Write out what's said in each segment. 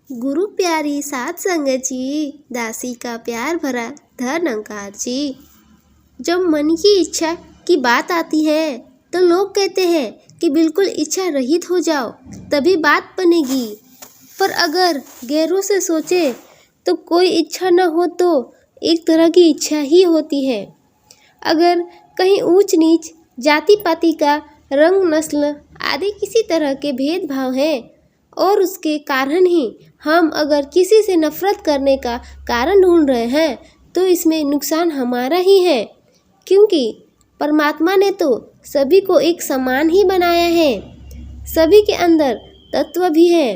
गुरु प्यारी साध संगत जी, दासी का प्यार भरा धन अहंकार जी। जब मन की इच्छा की बात आती है तो लोग कहते हैं कि बिल्कुल इच्छा रहित हो जाओ तभी बात बनेगी। पर अगर गहरों से सोचे तो कोई इच्छा न हो तो एक तरह की इच्छा ही होती है। अगर कहीं ऊंच नीच, जाति पाति का, रंग नस्ल आदि किसी तरह के भेदभाव हैं और उसके कारण ही हम अगर किसी से नफरत करने का कारण ढूंढ रहे हैं तो इसमें नुकसान हमारा ही है, क्योंकि परमात्मा ने तो सभी को एक समान ही बनाया है। सभी के अंदर तत्व भी है,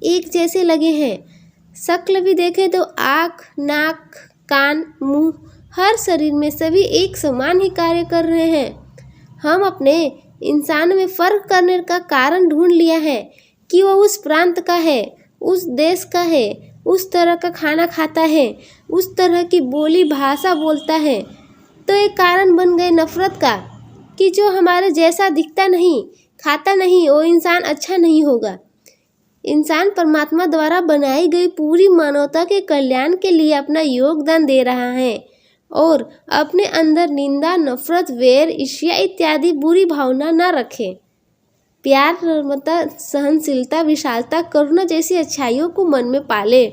एक जैसे लगे हैं। शक्ल भी देखें तो आँख, नाक, कान, मुंह, हर शरीर में सभी एक समान ही कार्य कर रहे हैं। हम अपने इंसान में फर्क करने का कारण ढूंढ लिया है कि वो उस प्रांत का है, उस देश का है, उस तरह का खाना खाता है, उस तरह की बोली भाषा बोलता है। तो एक कारण बन गए नफरत का कि जो हमारे जैसा दिखता नहीं, खाता नहीं, वो इंसान अच्छा नहीं होगा। इंसान परमात्मा द्वारा बनाई गई पूरी मानवता के कल्याण के लिए अपना योगदान दे रहा है और अपने अंदर निंदा, नफरत, वैर, ईर्ष्या इत्यादि बुरी भावना न रखे। प्यार, नम्रता, सहनशीलता, विशालता, करुणा जैसी अच्छाइयों को मन में पाले,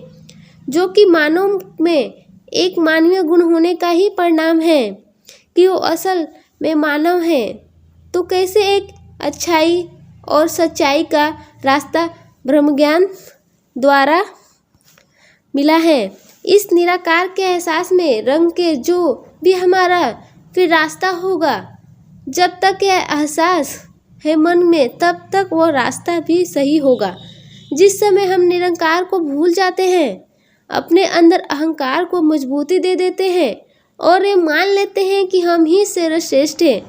जो कि मानव में एक मानवीय गुण होने का ही परिणाम है कि वो असल में मानव है। तो कैसे एक अच्छाई और सच्चाई का रास्ता ब्रह्मज्ञान द्वारा मिला है। इस निराकार के एहसास में रंग के जो भी हमारा फिर रास्ता होगा। जब तक यह एहसास है मन में तब तक वो रास्ता भी सही होगा। जिस समय हम निरंकार को भूल जाते हैं, अपने अंदर अहंकार को मजबूती दे देते हैं और ये मान लेते हैं कि हम ही सर्वश्रेष्ठ हैं,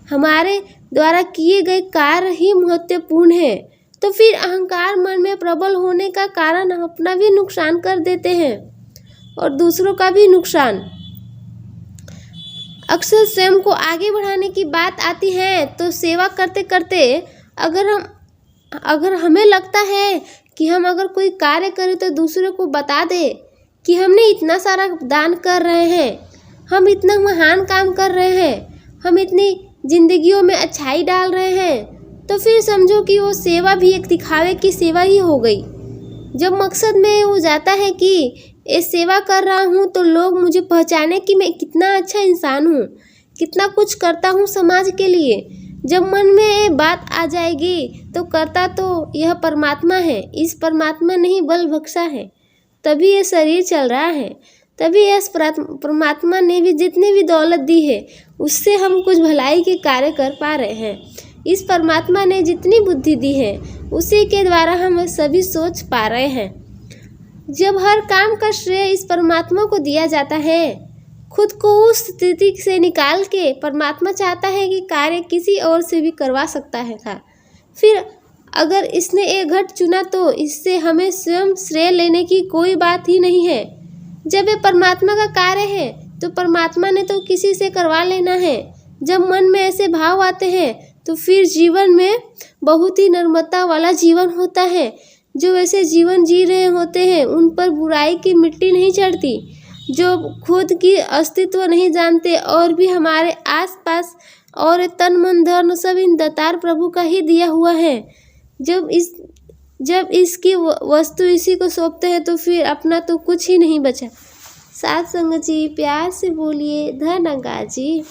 हमारे द्वारा किए गए कार्य ही महत्वपूर्ण है, तो फिर अहंकार मन में प्रबल होने का कारण अपना भी नुकसान कर देते हैं और दूसरों का भी नुकसान। अक्सर स्वयं को आगे बढ़ाने की बात आती है तो सेवा करते करते अगर हमें लगता है कि हम अगर कोई कार्य करें तो दूसरों को बता दे कि हमने इतना सारा दान कर रहे हैं, हम इतना महान काम कर रहे हैं, हम इतनी जिंदगियों में अच्छाई डाल रहे हैं, तो फिर समझो कि वो सेवा भी एक दिखावे की सेवा ही हो गई। जब मकसद में वो जाता है कि ये सेवा कर रहा हूँ तो लोग मुझे पहचाने कि मैं कितना अच्छा इंसान हूँ, कितना कुछ करता हूँ समाज के लिए। जब मन में ये बात आ जाएगी तो करता तो यह परमात्मा है, इस परमात्मा ने ही बल बख्शा है, तभी ये शरीर चल रहा है, तभी इस परमात्मा ने भी जितनी भी दौलत दी है उससे हम कुछ भलाई के कार्य कर पा रहे हैं। इस परमात्मा ने जितनी बुद्धि दी है उसी के द्वारा हम सभी सोच पा रहे हैं। जब हर काम का श्रेय इस परमात्मा को दिया जाता है, खुद को उस स्थिति से निकाल के परमात्मा चाहता है कि कार्य किसी और से भी करवा सकता है था। फिर अगर इसने एक घट चुना तो इससे हमें स्वयं श्रेय लेने की कोई बात ही नहीं है। जब ये परमात्मा का कार्य है तो परमात्मा ने तो किसी से करवा लेना है। जब मन में ऐसे भाव आते हैं तो फिर जीवन में बहुत ही नम्रता वाला जीवन होता है। जो वैसे जीवन जी रहे होते हैं उन पर बुराई की मिट्टी नहीं चढ़ती, जो खुद की अस्तित्व नहीं जानते और भी हमारे आसपास और तन मन धन सब इन दातार प्रभु का ही दिया हुआ है। जब इसकी वस्तु इसी को सौंपते हैं तो फिर अपना तो कुछ ही नहीं बचा। साध संगत जी, प्यार से बोलिए धन अहंकार जी।